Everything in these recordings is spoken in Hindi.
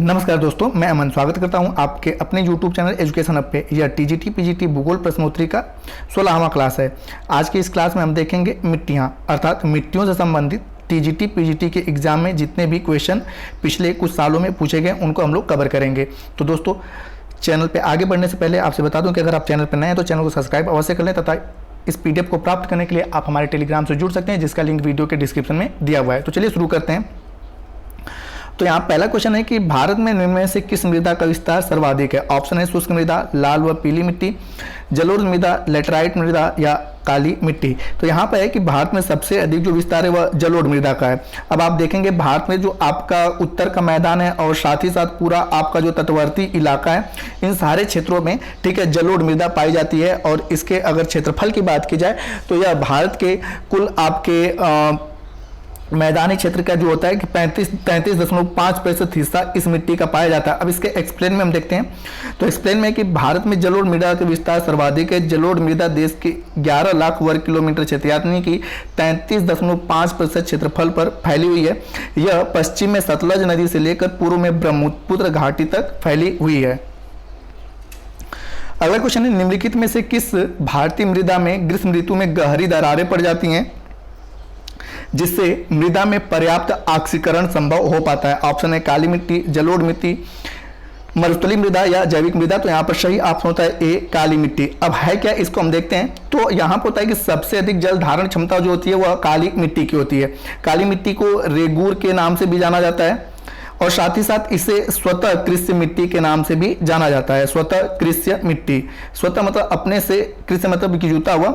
नमस्कार दोस्तों, मैं अमन स्वागत करता हूं आपके अपने YouTube चैनल एजुकेशन अप पे। यह टीजीटी पीजीटी भूगोल प्रश्नोत्तरी का 16वां क्लास है। आज की इस क्लास में हम देखेंगे मिट्टियां, अर्थात मिट्टियों से संबंधित टीजीटी पीजीटी के एग्जाम में जितने भी क्वेश्चन पिछले कुछ सालों में पूछे गए उनको हम लोग कवर करेंगे। तो दोस्तों, चैनल पर आगे बढ़ने से पहले आपसे बता दूँ कि अगर आप चैनल पर नए हैं तो चैनल को सब्सक्राइब अवश्य कर लें तथा इस PDF को प्राप्त करने के लिए आप हमारे टेलीग्राम से जुड़ सकते हैं, जिसका लिंक वीडियो के डिस्क्रिप्शन में दिया हुआ है। तो चलिए शुरू करते हैं। तो यहाँ पहला क्वेश्चन है कि भारत में निम्न में से किस मृदा का विस्तार सर्वाधिक है। ऑप्शन है शुष्क मृदा, लाल व पीली मिट्टी, जलोढ़ मृदा, लेटराइट मृदा या काली मिट्टी। तो यहाँ पर है कि भारत में सबसे अधिक जो विस्तार है वह जलोढ़ मृदा का है। अब आप देखेंगे भारत में जो आपका उत्तर का मैदान है और साथ ही साथ पूरा आपका जो तटवर्ती इलाका है, इन सारे क्षेत्रों में ठीक है जलोढ़ मृदा पाई जाती है। और इसके अगर क्षेत्रफल की बात की जाए तो यह भारत के कुल आपके मैदानी क्षेत्र का जो होता है कि 33.5% हिस्सा इस मिट्टी का पाया जाता है। अब इसके एक्सप्लेन में हम देखते हैं। तो एक्सप्लेन में है कि भारत में जलोढ़ मृदा का विस्तार सर्वाधिक है। जलोढ़ मृदा देश के 11 लाख वर्ग किलोमीटर क्षेत्र यानी कि 33.5% क्षेत्रफल पर फैली हुई है। यह पश्चिम में सतलज नदी से लेकर पूर्व में ब्रह्मपुत्र घाटी तक फैली हुई है। अगला क्वेश्चन है, निम्नलिखित में से किस भारतीय मृदा में ग्रीष्म ऋतु में गहरी दरारें पड़ जाती हैं जिससे मृदा में पर्याप्त ऑक्सीकरण संभव हो पाता है। ऑप्शन है काली मिट्टी, जलोढ़ मिट्टी, मरुस्थलीय मृदा या जैविक मृदा। तो यहाँ पर सही ऑप्शन होता है ए काली मिट्टी। अब है क्या, इसको हम देखते हैं। तो यहाँ पर होता है कि सबसे अधिक जल धारण क्षमता जो होती है वह काली मिट्टी की होती है। काली मिट्टी को रेगूर के नाम से भी जाना जाता है और साथ ही साथ इसे स्वतः कृष्य मिट्टी के नाम से भी जाना जाता है। स्वतः कृष्य मिट्टी, स्वतः मतलब अपने से, कृष्य मतलब कि जूता हुआ,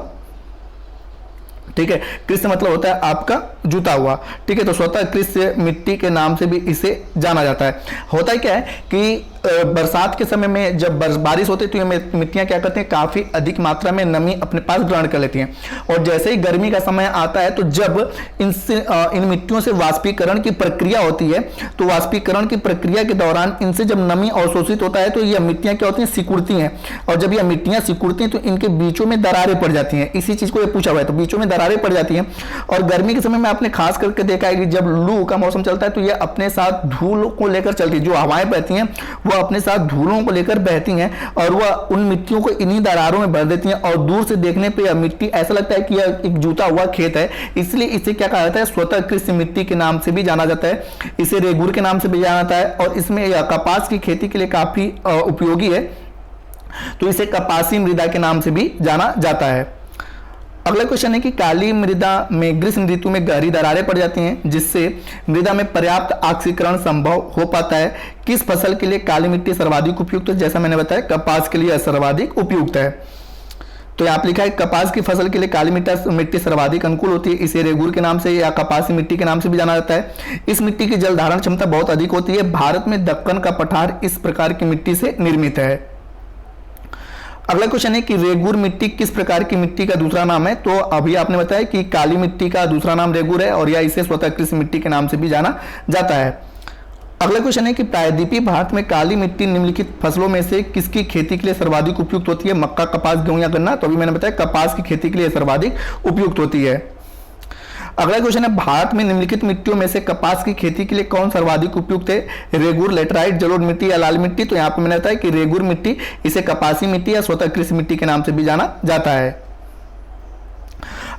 ठीक है। कृष्य मतलब होता है आपका जूता हुआ, ठीक है। तो स्वतः कृष्य मिट्टी के नाम से भी इसे जाना जाता है। होता है क्या है कि बरसात के समय में जब बारिश होती है तो ये मिट्टियां क्या करती हैं, काफी अधिक मात्रा में नमी अपने पास ग्रहण कर लेती हैं। और जैसे ही गर्मी का समय आता है तो जब इन मिट्टियों से वाष्पीकरण की प्रक्रिया होती है, तो वाष्पीकरण की प्रक्रिया के दौरान इनसे जब नमी अवशोषित होता है तो यह मिट्टियां क्या होती हैं, सिकुड़ती हैं। और जब यह मिट्टियां सिकुड़ती हैं तो इनके बीचों में दरारें पड़ जाती हैं। इसी चीज को ये पूछा हुआ है, तो बीचों में दरारें पड़ जाती हैं। और गर्मी के समय में आपने खास करके देखा है कि जब लू का मौसम चलता है तो यह अपने साथ धूल को लेकर चलती है। जो हवाएं बहती हैं वह अपने साथ धूलों को लेकर बहती हैं और वह उन मिट्टियों को इन्हीं दरारों में भर देती हैं। और दूर से देखने पे यह मिट्टी ऐसा लगता है कि यह एक जूता हुआ खेत है, इसलिए इसे क्या कहा जाता है, स्वतः कृष्य मिट्टी के नाम से भी जाना जाता है। इसे रेगूर के नाम से भी जाना जाता है। और इसमें यह कपास की खेती के लिए काफी उपयोगी है, तो इसे कपासी मृदा के नाम से भी जाना जाता है। अगला क्वेश्चन है कि काली मृदा में ग्रीष्म ऋतु में गहरी दरारें पड़ जाती हैं जिससे मृदा में पर्याप्त ऑक्सीकरण संभव हो पाता है। किस फसल के लिए काली मिट्टी सर्वाधिक उपयुक्त है? जैसा मैंने बताया, कपास के लिए सर्वाधिक उपयुक्त है। तो यहाँ लिखा है कपास की फसल के लिए काली मिट्टी सर्वाधिक अनुकूल होती है। इसे रेगूर के नाम से या कपासी मिट्टी के नाम से भी जाना जाता है। इस मिट्टी की जल धारण क्षमता बहुत अधिक होती है। भारत में दक्कन का पठार इस प्रकार की मिट्टी से निर्मित है। अगला क्वेश्चन है कि रेगूर मिट्टी किस प्रकार की मिट्टी का दूसरा नाम है? तो अभी आपने बताया कि काली मिट्टी का दूसरा नाम रेगूर है और या इसे स्वतः कृषि मिट्टी के नाम से भी जाना जाता है। अगला क्वेश्चन है कि प्रायद्वीपीय भारत में काली मिट्टी निम्नलिखित फसलों में से किसकी खेती के लिए सर्वाधिक उपयुक्त होती है? मक्का, कपास, गेहूं या गन्ना? तो अभी मैंने बताया कपास की खेती के लिए सर्वाधिक उपयुक्त होती है। अगला क्वेश्चन है भारत में निम्नलिखित मिट्टियों में से कपास की खेती के लिए कौन सर्वाधिक उपयुक्त है? रेगूर, लेटराइट, जलोढ़ मिट्टी या लाल मिट्टी? तो यहाँ पे मैंने बताया कि रेगूर मिट्टी, इसे कपासी मिट्टी या स्वतः कृषि मिट्टी के नाम से भी जाना जाता है।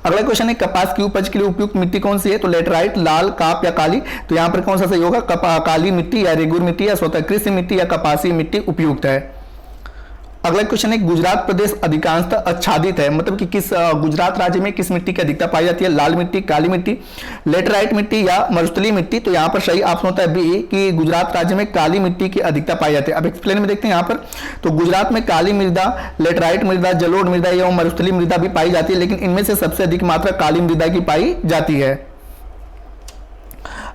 अगला क्वेश्चन है कपास की उपज के लिए उपयुक्त मिट्टी कौन सी है? तो लेटराइट, लाल, काप या काली? तो यहाँ पर कौन सा सही होगा? काली मिट्टी या रेगूर मिट्टी या स्वतः कृषि मिट्टी या कपासी मिट्टी उपयुक्त है। अगला क्वेश्चन है गुजरात प्रदेश अधिकांशतः आच्छादित है, मतलब कि किस गुजरात राज्य में किस मिट्टी की अधिकता पाई जाती है? लाल मिट्टी, काली मिट्टी, लेटराइट मिट्टी या मरुस्थलीय मिट्टी? तो यहाँ पर सही ऑप्शन होता है बी कि गुजरात राज्य में काली मिट्टी की अधिकता पाई जाती है। अब एक्सप्लेन में देखते हैं यहाँ पर। तो गुजरात में काली मृदा, लेटराइट मृदा, जलोढ़ मृदा एवं मरुस्थलीय मृदा भी पाई जाती है, लेकिन इनमें से सबसे अधिक मात्रा काली मृदा की पाई जाती है।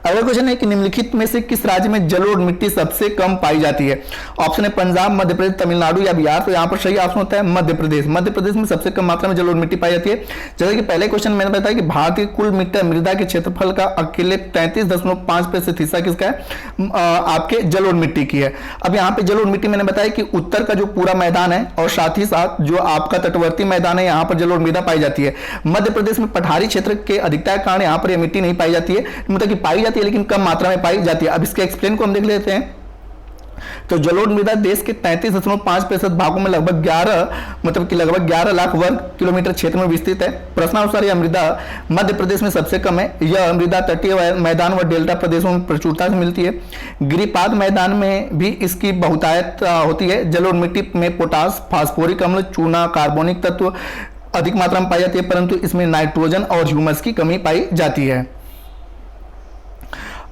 अगला क्वेश्चन है कि निम्नलिखित में से किस राज्य में जलोढ़ मिट्टी सबसे कम पाई जाती है? ऑप्शन है पंजाब, मध्य प्रदेश, तमिलनाडु या बिहार? तो यहाँ पर सही ऑप्शन होता है मध्य प्रदेश। मध्य प्रदेश में सबसे कम मात्रा में जलोढ़ मिट्टी पाई जाती है। जैसे कि पहले क्वेश्चन मैंने बताया कि भारत की कुल मृदा के क्षेत्रफल का अकेले 33.5% हिस्सा किसका है? आपके जलोढ़ मिट्टी की है। अब यहाँ पे जलोढ़ मिट्टी मैंने बताया कि उत्तर का जो पूरा मैदान है और साथ ही साथ जो आपका तटवर्ती मैदान है, यहाँ पर जलोढ़ मृदा पाई जाती है। मध्य प्रदेश में पठारी क्षेत्र के अधिकता के कारण यहाँ पर यह मिट्टी नहीं पाई जाती है, मतलब कि पाई जाती है लेकिन कम मात्रा में पाई जाती है। अब इसके एक्सप्लेन को हम देख लेते हैं। तो जलोढ़ मृदा देश के 33.5% भागों में लगभग 11 लाख वर्ग किलोमीटर क्षेत्र में विस्तृत है। प्रश्नानुसार यह मृदा मध्य प्रदेश में सबसे कम है। यह मृदा तटीय मैदान व डेल्टा प्रदेशों में प्रचुरता से मिलती है। गिरिपाद मैदान में भी इसकी बहुतायत होती है। जलोढ़ मिट्टी में पोटास, फास्फोरिक अम्ल, चूना, कार्बोनिक तत्व अधिक मात्रा में पाई जाती है, परंतु इसमें नाइट्रोजन और ह्यूमस की कमी पाई जाती है।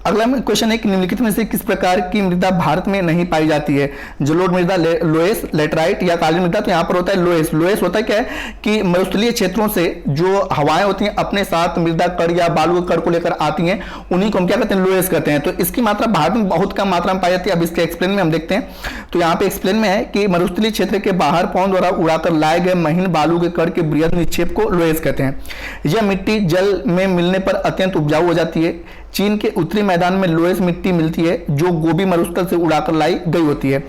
अगला क्वेश्चन है कि निम्नलिखित में से किस प्रकार की मृदा भारत में नहीं पाई जाती है? जलोढ़ मृदा, लोएस, लेटराइट या काली मृदा। तो यहाँ पर होता है लोएस। लोएस होता है क्या है कि मरुस्थलीय क्षेत्रों से जो हवाएं होती हैं अपने साथ मृदा कण या बालू के कण को लेकर आती हैं, उन्हीं को हम क्या कहते हैं? लोएस कहते हैं। तो इसकी मात्रा भारत में बहुत कम मात्रा में पाई जाती है। अब इसके एक्सप्लेन में हम देखते हैं। तो यहाँ पे एक्सप्लेन में है कि मरुस्थलीय क्षेत्र के बाहर पवन द्वारा उड़ाकर लाए गए महीन बालू के कण के बृहद निक्षेप को लोएस कहते हैं। यह मिट्टी जल में मिलने पर अत्यंत उपजाऊ हो जाती है। चीन के उत्तरी मैदान में लोएस मिट्टी मिलती है जो गोबी मरुस्थल से उड़ाकर लाई गई होती है।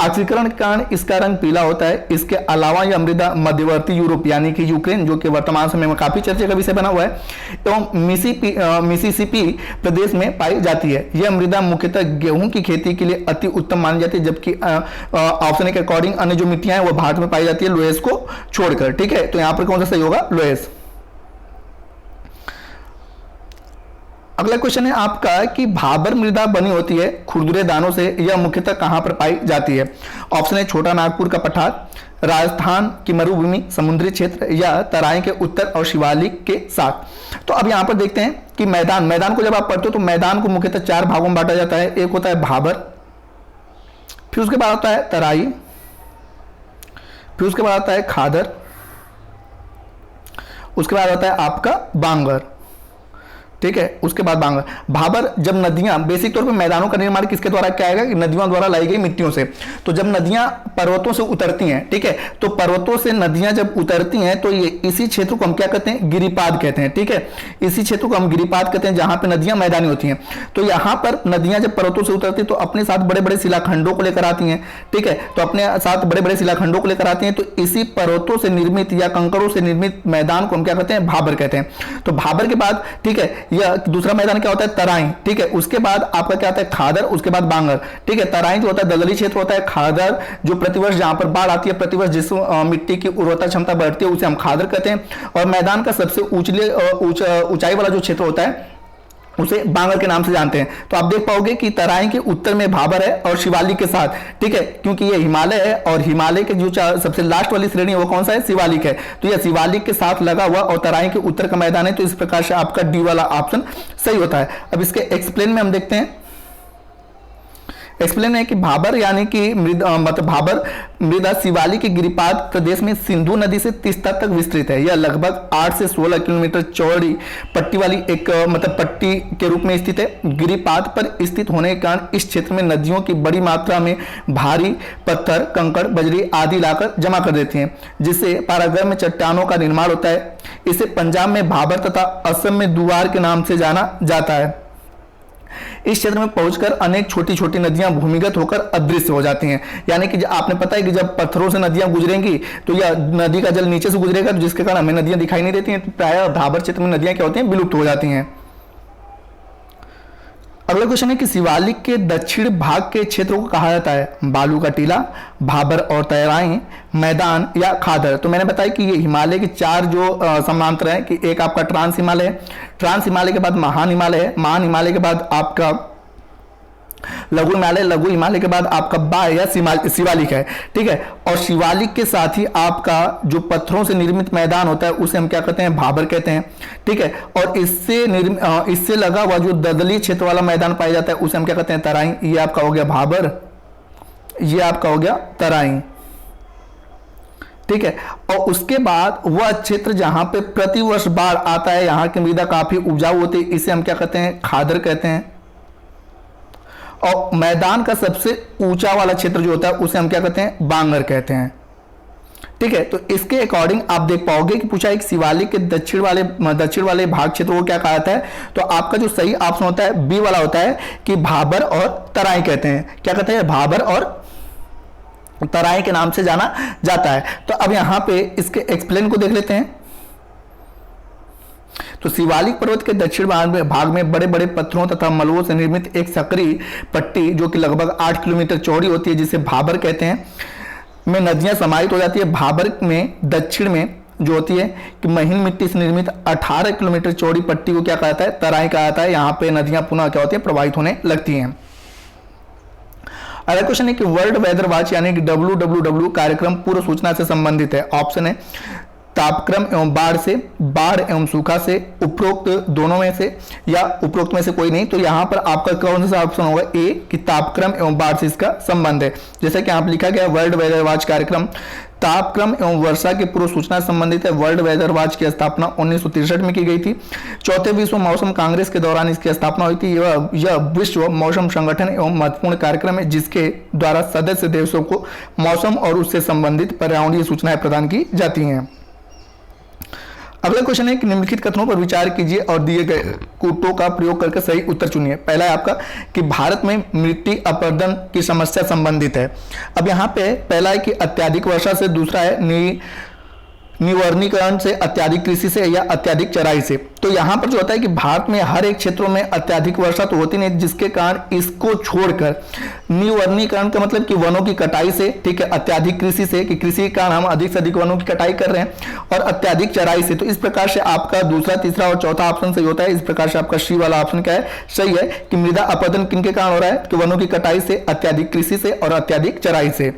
ऑक्सीकरण के कारण इसका रंग पीला होता है। इसके अलावा यह मृदा मध्यवर्ती यूरोप यानी कि यूक्रेन, जो कि वर्तमान समय में काफी चर्चा का विषय बना हुआ है, एवं मिसिसिपी प्रदेश में पाई जाती है। यह मृदा मुख्यतः गेहूं की खेती के लिए अति उत्तम मानी जाती है, जबकि ऑप्शन के अकॉर्डिंग अन्य जो मिट्टियां हैं वो भारत में पाई जाती है लोएस को छोड़कर। ठीक है, तो यहां पर कौन सा सही होगा? लोएस। अगला क्वेश्चन है आपका कि भाबर मृदा बनी होती है खुरदुरे दानों से। यह मुख्यतः कहां पर पाई जाती है? ऑप्शन है छोटा नागपुर का पठार, राजस्थान की मरुभूमि, समुद्री क्षेत्र या तराई के उत्तर और शिवालिक के साथ। तो अब यहां पर देखते हैं कि मैदान को जब आप पढ़ते हो तो मैदान को मुख्यतः 4 भागों में बांटा जाता है। एक होता है भाबर, फिर उसके बाद होता है तराई, फिर उसके बाद आता है खादर, उसके बाद होता है आपका बांगर। ठीक है, उसके बाद बांगर। भाबर जब नदियां, बेसिक तौर पे मैदानों का निर्माण किसके द्वारा किया जाएगा? कि नदियों द्वारा लाई गई मिट्टियों से। तो जब नदियां पर्वतों से उतरती हैं, ठीक है, तो पर्वतों से नदियां जब उतरती हैं तो ये इसी क्षेत्र को हम क्या कहते हैं? गिरिपाद कहते हैं। ठीक है, इसी क्षेत्र को हम गिरिपाद कहते हैं जहां पर नदियां मैदानी होती हैं। तो यहां पर नदियां जब पर्वतों से उतरती है तो अपने साथ बड़े बड़े शिलाखंडों को लेकर आती हैं। ठीक है, तो अपने साथ बड़े बड़े शिलाखंडों को लेकर आती हैं। तो इसी पर्वतों से निर्मित या कंकरों से निर्मित मैदान को हम क्या कहते हैं? भाबर कहते हैं। तो भाबर के बाद, ठीक है, यह दूसरा मैदान क्या होता है? तराई। ठीक है, उसके बाद आपका क्या आता है? खादर, उसके बाद बांगर। ठीक है, तराई जो होता है दलदली क्षेत्र होता है। खादर जो प्रतिवर्ष जहां पर बाढ़ आती है, प्रतिवर्ष जिस मिट्टी की उर्वरता क्षमता बढ़ती है उसे हम खादर कहते हैं। और मैदान का सबसे ऊंचाई वाला जो क्षेत्र होता है उसे बांगर के नाम से जानते हैं। तो आप देख पाओगे कि तराई के उत्तर में भाबर है और शिवालिक के साथ। ठीक है, क्योंकि ये हिमालय है और हिमालय के जो सबसे लास्ट वाली श्रेणी है वो कौन सा है? शिवालिक है। तो यह शिवालिक के साथ लगा हुआ और तराई के उत्तर का मैदान है। तो इस प्रकार से आपका डी वाला ऑप्शन सही होता है। अब इसके एक्सप्लेन में हम देखते हैं। एक्सप्लेन है कि भाबर यानी कि भाबर मृदा शिवालिक के गिरिपाद प्रदेश में सिंधु नदी से तीस्ता तक विस्तृत है। यह लगभग 8 से 16 किलोमीटर चौड़ी पट्टी वाली एक पट्टी के रूप में स्थित है। गिरिपाद पर स्थित होने के कारण इस क्षेत्र में नदियों की बड़ी मात्रा में भारी पत्थर, कंकड़, बजरी आदि लाकर जमा कर देती हैं, जिससे पारागर्म चट्टानों का निर्माण होता है। इसे पंजाब में भाबर तथा असम में दुआर के नाम से जाना जाता है। इस क्षेत्र में पहुंचकर अनेक छोटी छोटी नदियां भूमिगत होकर अदृश्य हो जाती हैं। यानी कि आपने पता है कि जब पत्थरों से नदियां गुजरेंगी तो यह नदी का जल नीचे से गुजरेगा, जिसके कारण हमें नदियां दिखाई नहीं देती हैं। तो प्रायः भाबर क्षेत्र में नदियां क्या होती हैं? विलुप्त हो जाती हैं। अगला क्वेश्चन है कि शिवालिक के दक्षिण भाग के क्षेत्र को कहा जाता है? बालू का टीला, भाबर और तराई, मैदान या खादर। तो मैंने बताया कि ये हिमालय के 4 जो समांतर है कि एक आपका ट्रांस हिमालय है, ट्रांस हिमालय के बाद महान हिमालय है, महान हिमालय के बाद आपका लघु हिमालय, लघु हिमालय के बाद आपका बाह्य या शिवालिक है। ठीक है, और शिवालिक के साथ ही आपका जो पत्थरों से निर्मित मैदान होता है उसे हम क्या कहते हैं? भाबर कहते हैं। ठीक है, और इससे लगा हुआ जो दलदली क्षेत्र वाला मैदान पाया जाता है उसे हम क्या कहते हैं? तराई। ये आपका हो गया भाबर, ये आपका हो गया तराई। ठीक है, और उसके बाद वह क्षेत्र जहां पे प्रतिवर्ष बाढ़ आता है, यहां की मृदा काफी उपजाऊ होती है, इसे हम क्या कहते हैं? खादर कहते हैं। और मैदान का सबसे ऊंचा वाला क्षेत्र जो होता है उसे हम क्या कहते हैं? बांगर कहते हैं। ठीक है, तो इसके अकॉर्डिंग आप देख पाओगे कि पूछा एक शिवालिक के दक्षिण वाले भाग क्षेत्र को क्या कहा जाता है? तो आपका जो सही ऑप्शन होता है बी वाला होता है कि भाबर और तराई कहते हैं। क्या कहते हैं? भाबर और तराई के नाम से जाना जाता है। तो अब यहां पे इसके एक्सप्लेन को देख लेते हैं। तो शिवालिक पर्वत के दक्षिण भाग में बड़े बड़े पत्थरों तथा मलबों से निर्मित एक सक्रिय पट्टी जो कि लगभग 8 किलोमीटर चौड़ी होती है, जिसे भाबर कहते हैं, में नदियां समाहित हो जाती है। भाबर में दक्षिण में जो होती है कि महीन मिट्टी से निर्मित 18 किलोमीटर चौड़ी पट्टी को क्या कहता है, तराई कहा जाता है। यहाँ पे नदियां पुनः क्या होती है, प्रवाहित होने लगती हैं। अगला क्वेश्चन है कि वर्ल्ड वेदर वॉच यानी कि WWW कार्यक्रम पूर्व सूचना से संबंधित है। ऑप्शन है तापक्रम एवं बाढ़ एवं सूखा से, उपरोक्त दोनों में से, या उपरोक्त में से कोई नहीं। तो यहाँ पर आपका कौन सा ऑप्शन होगा, ए कि तापक्रम एवं बाढ़ से इसका संबंध है। जैसे कि यहाँ लिखा गया वर्ल्ड वेदर वॉच कार्यक्रम तापक्रम एवं वर्षा की पूर्व सूचना से संबंधित है। वर्ल्ड वेदर वॉच की स्थापना 1963 में की गई थी। चौथे विश्व मौसम कांग्रेस के दौरान इसकी स्थापना हुई थी। यह विश्व मौसम संगठन एवं महत्वपूर्ण कार्यक्रम है जिसके द्वारा सदस्य देशों को मौसम और उससे संबंधित पर्यावरणीय सूचनाएं प्रदान की जाती हैं। अगला क्वेश्चन है कि निम्नलिखित कथनों पर विचार कीजिए और दिए गए कूटों का प्रयोग करके सही उत्तर चुनिए। पहला है आपका कि भारत में मिट्टी अपरदन की समस्या संबंधित है। अब यहाँ पे पहला है कि अत्यधिक वर्षा से, दूसरा है निवर्णीकरण से, अत्यधिक कृषि से, या अत्यधिक चराई से। तो यहाँ पर जो होता है कि भारत में हर एक क्षेत्रों में अत्यधिक वर्षा तो होती नहीं, जिसके कारण इसको छोड़कर निवर्णीकरण का मतलब कि वनों की कटाई से, ठीक है, अत्यधिक कृषि से कि कृषि के कारण हम अधिक से अधिक वनों की कटाई कर रहे हैं, और अत्यधिक चराई से। तो इस प्रकार से आपका दूसरा, तीसरा और चौथा ऑप्शन सही होता है। इस प्रकार से आपका सी वाला ऑप्शन क्या है, सही है कि मृदा अपरदन किनके कारण हो रहा है, कि वनों की कटाई से, अत्यधिक कृषि से और अत्यधिक चराई से।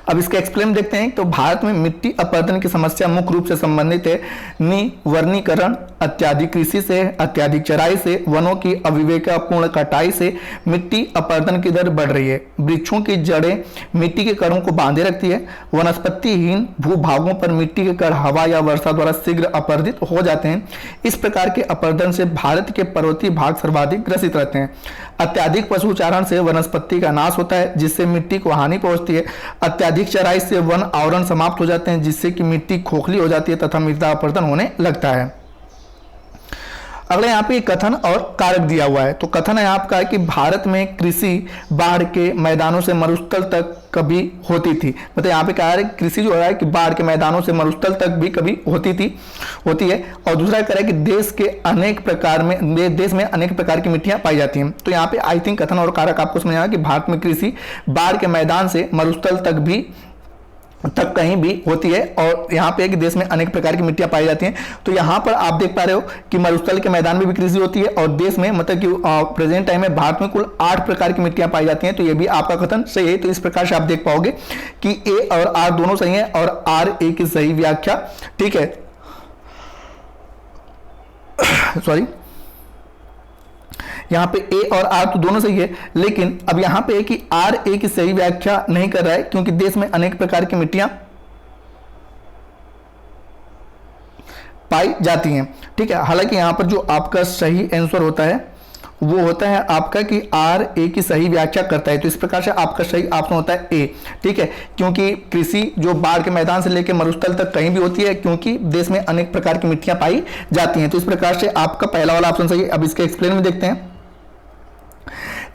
अब इसका एक्सप्लेन देखते हैं। तो भारत में मिट्टी अपरदन की समस्या मुख्य रूप से संबंधित है निवर्णीकरण, अत्यधिक कृषि से, अत्यधिक चराई से, वनों की अविवेकपूर्ण कटाई से मिट्टी अपरदन की दर बढ़ रही है। वृक्षों की जड़ें मिट्टी के कणों को बांधे रखती है। वनस्पतिहीन भूभागों पर मिट्टी के कण हवा या वर्षा द्वारा शीघ्र अपरदित हो जाते हैं। इस प्रकार के अपरदन से भारत के पर्वतीय भाग सर्वाधिक ग्रसित रहते हैं। अत्यधिक पशुचारण से वनस्पति का नाश होता है जिससे मिट्टी को हानि पहुंचती है। अत्यधिक चराई से वन आवरण समाप्त हो जाते हैं जिससे कि मिट्टी खोखली हो जाती है तथा मृदा अपरदन होने लगता है। अगले यहाँ पे कथन और कारक दिया हुआ है। तो कथन है आपका कि भारत में कृषि बाढ़ के मैदानों से मरुस्थल तक कभी होती थी। मतलब यहाँ पे कहा है कृषि जो है कि बाढ़ के मैदानों से मरुस्थल तक भी कभी होती है। और दूसरा कह रहा है कि देश में अनेक प्रकार की मिट्टियां पाई जाती हैं। तो यहाँ पे आई थिंक कथन और कारक आपको समझ आया कि भारत में कृषि बाढ़ के मैदान से मरुस्थल तक कहीं भी होती है। और यहाँ पे कि देश में अनेक प्रकार की मिट्टियां पाई जाती हैं। तो यहाँ पर आप देख पा रहे हो कि मरुस्थल के मैदान में भी कृषि होती है और देश में मतलब कि प्रेजेंट टाइम में भारत में कुल 8 प्रकार की मिट्टियां पाई जाती हैं। तो ये भी आपका कथन सही है। तो इस प्रकार से आप देख पाओगे कि ए और आर दोनों सही है और आर ए की सही व्याख्या, ठीक है, सॉरी, यहाँ पे ए और आर तो दोनों सही है, लेकिन अब यहाँ पे कि आर ए की सही व्याख्या नहीं कर रहा है क्योंकि देश में अनेक प्रकार की मिट्टियां पाई जाती हैं, ठीक है। हालांकि यहाँ पर जो आपका सही आंसर होता है वो होता है आपका कि आर ए की सही व्याख्या करता है। तो इस प्रकार से आपका सही ऑप्शन होता है ए, ठीक है, क्योंकि कृषि जो बाढ़ के मैदान से लेकर मरुस्थल तक कहीं भी होती है क्योंकि देश में अनेक प्रकार की मिट्टियां पाई जाती हैं। तो इस प्रकार से आपका पहला वाला ऑप्शन सही है। अब इसके एक्सप्लेन में देखते हैं।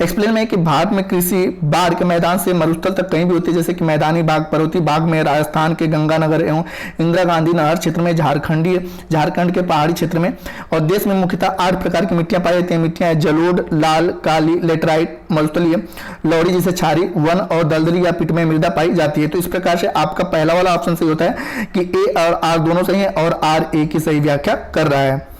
एक्सप्लेन में कि भारत में कृषि बाढ़ के मैदान से मरुस्थल तक कहीं भी होती है, जैसे कि मैदानी भाग, पर्वतीय भाग में राजस्थान के गंगानगर एवं इंदिरा गांधी नहर क्षेत्र में, झारखंड के पहाड़ी क्षेत्र में। और देश में मुख्यतः 8 प्रकार की मिट्टियां पाई जाती हैं। मिट्टियां जलोढ़, लाल, काली, लेटराइट, मरुस्थलीय, लौड़ी जैसे क्षारी, वन और दलदली या पिटमय मृदा पाई जाती है। तो इस प्रकार से आपका पहला वाला ऑप्शन सही होता है कि ए और आर दोनों सही है और आर ए की सही व्याख्या कर रहा है।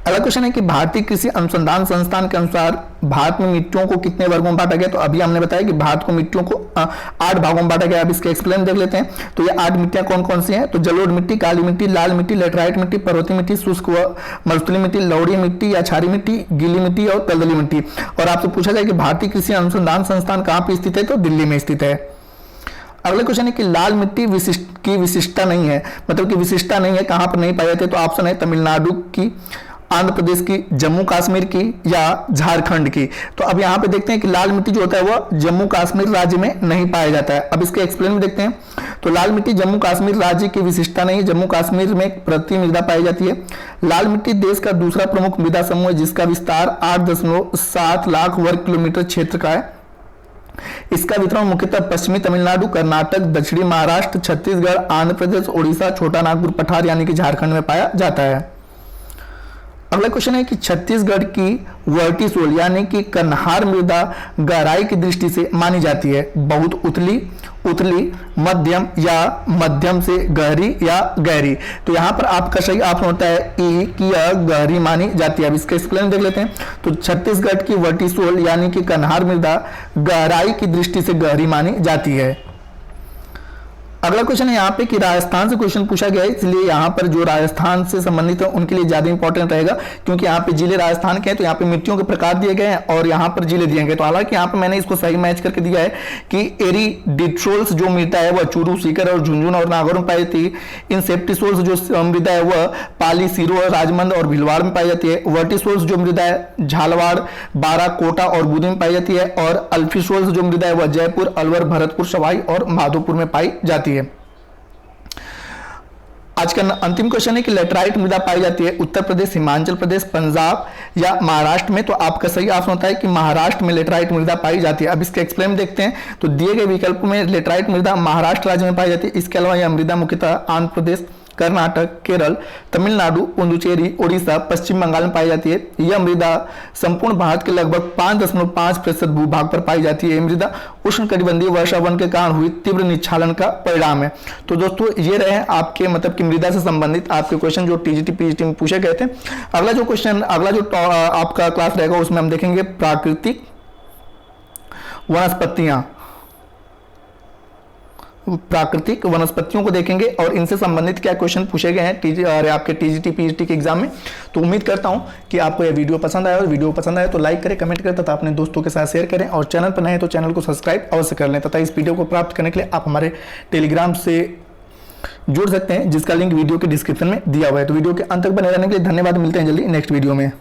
अगला क्वेश्चन है कि भारतीय कृषि अनुसंधान संस्थान के अनुसार भारत में मिट्टियों को कितने वर्गों में बांटा गया। तो अभी हमने बताया कि भारत को मिट्टियों को 8 भागों में बांटा गया। अब इसके एक्सप्लेन देख लेते हैं। तो ये 8 मिट्टियां कौन कौन सी हैं। तो जलोढ़ मिट्टी, काली मिट्टी, लाल मिट्टी, लेटराइट मिट्टी, पर्वतीय मिट्टी, शुष्क व मरुस्थलीय मिट्टी, लौड़ी मिट्टी या क्षारीय मिट्टी, गीली मिट्टी और दलदली मिट्टी। और आपसे पूछा जाए कि भारतीय कृषि अनुसंधान संस्थान कहाँ पर स्थित है, तो दिल्ली में स्थित है। अगला क्वेश्चन है कि लाल मिट्टी की विशिष्टता नहीं है, मतलब कि विशिष्टता नहीं है, कहां पर नहीं पाई जाती है। तो ऑप्शन है तमिलनाडु की, आंध्र प्रदेश की, जम्मू कश्मीर की या झारखंड की। तो अब यहाँ पे देखते हैं कि लाल मिट्टी जो होता है वो जम्मू कश्मीर राज्य में नहीं पाया जाता है। अब इसके एक्सप्लेन में देखते हैं। तो लाल मिट्टी जम्मू कश्मीर राज्य की विशिष्टता नहीं है। जम्मू कश्मीर में पर्वतीय मृदा पाई जाती है। लाल मिट्टी देश का दूसरा प्रमुख मृदा समूह है जिसका विस्तार 8.7 लाख वर्ग किलोमीटर क्षेत्र का है। इसका वितरण मुख्यतः पश्चिमी तमिलनाडु, कर्नाटक, दक्षिणी महाराष्ट्र, छत्तीसगढ़, आंध्र प्रदेश, उड़ीसा, छोटा नागपुर पठार यानी कि झारखंड में पाया जाता है। अगला क्वेश्चन है कि छत्तीसगढ़ की वर्टिसोल यानी कि कन्हार मृदा गहराई की दृष्टि से मानी जाती है बहुत उथली, उथली, मध्यम या मध्यम से गहरी या गहरी। तो यहां पर आपका सही ऑप्शन होता है ई कि यह गहरी मानी जाती है। अब इसका एक्सप्लेन देख लेते हैं। तो छत्तीसगढ़ की वर्टिसोल यानी कि कन्हार मृदा गहराई की दृष्टि से गहरी मानी जाती है। अगला क्वेश्चन है यहाँ पे कि राजस्थान से क्वेश्चन पूछा गया है, इसलिए यहाँ पर जो राजस्थान से संबंधित है उनके लिए ज्यादा इंपॉर्टेंट रहेगा, क्योंकि यहाँ पे जिले राजस्थान के हैं। तो यहाँ पे मिट्टियों के प्रकार दिए गए हैं और यहाँ पर जिले दिए गए। तो हालांकि यहाँ पे मैंने इसको सही मैच करके दिया है कि एरिडिट्रोल्स जो मृदा है वह चूरू, सीकर और झुंझुनू और नागौर में पाई जाती है। इंसेप्टिसोल्स जो मृदा है वह पाली, सीरो, राजमंद और भिलवाड़ में पाई जाती है। वर्टिसोल्स जो मृदा है झालवाड़, बारा, कोटा और बूंदी में पाई जाती है। और अल्फिसोल्स जो मृदा है वह जयपुर, अलवर, भरतपुर, सवाई और माधोपुर में पाई जाती है। आज का अंतिम क्वेश्चन है कि लेटराइट मृदा पाई जाती है उत्तर प्रदेश, हिमाचल प्रदेश, पंजाब या महाराष्ट्र में। तो आपका सही ऑप्शन होता है कि महाराष्ट्र में लेटराइट मृदा पाई जाती है। अब इसके एक्सप्लेन देखते हैं। तो दिए गए विकल्प में लेटराइट मृदा महाराष्ट्र राज्य में पाई जाती है। इसके अलावा यह मृदा मुख्यतः आंध्र प्रदेश, कर्नाटक, केरल, तमिलनाडु, पुडुचेरी, उड़ीसा, पश्चिम बंगाल में पाई जाती है। यह मृदा संपूर्ण भारत के लगभग 5.5% भूभाग पर पाई जाती है। यह मृदा उष्णकटिबंधीय वर्षावन के कारण हुई तीव्र निच्छालन का परिणाम है। तो दोस्तों ये रहे आपके मतलब कि मृदा से संबंधित आपके क्वेश्चन जो टीजीटी पीजीटी में पूछे गए थे। अगला जो आपका क्लास रहेगा उसमें हम देखेंगे प्राकृतिक वनस्पतियां, प्राकृतिक वनस्पतियों को देखेंगे और इनसे संबंधित क्या क्वेश्चन पूछे गए हैं आपके टीजीटी पीजीटी के एग्जाम में। तो उम्मीद करता हूं कि आपको यह वीडियो पसंद आया, और वीडियो पसंद आए तो लाइक करें, कमेंट करें तथा अपने दोस्तों के साथ शेयर करें, और चैनल पर नए हैं तो चैनल को सब्सक्राइब अवश्य कर लें। तथा इस वीडियो को प्राप्त करने के लिए आप हमारे टेलीग्राम से जुड़ सकते हैं, जिसका लिंक वीडियो के डिस्क्रिप्शन में दिया हुआ है। तो वीडियो के अंत तक बने रहने के लिए धन्यवाद। मिलते हैं जल्दी नेक्स्ट वीडियो में।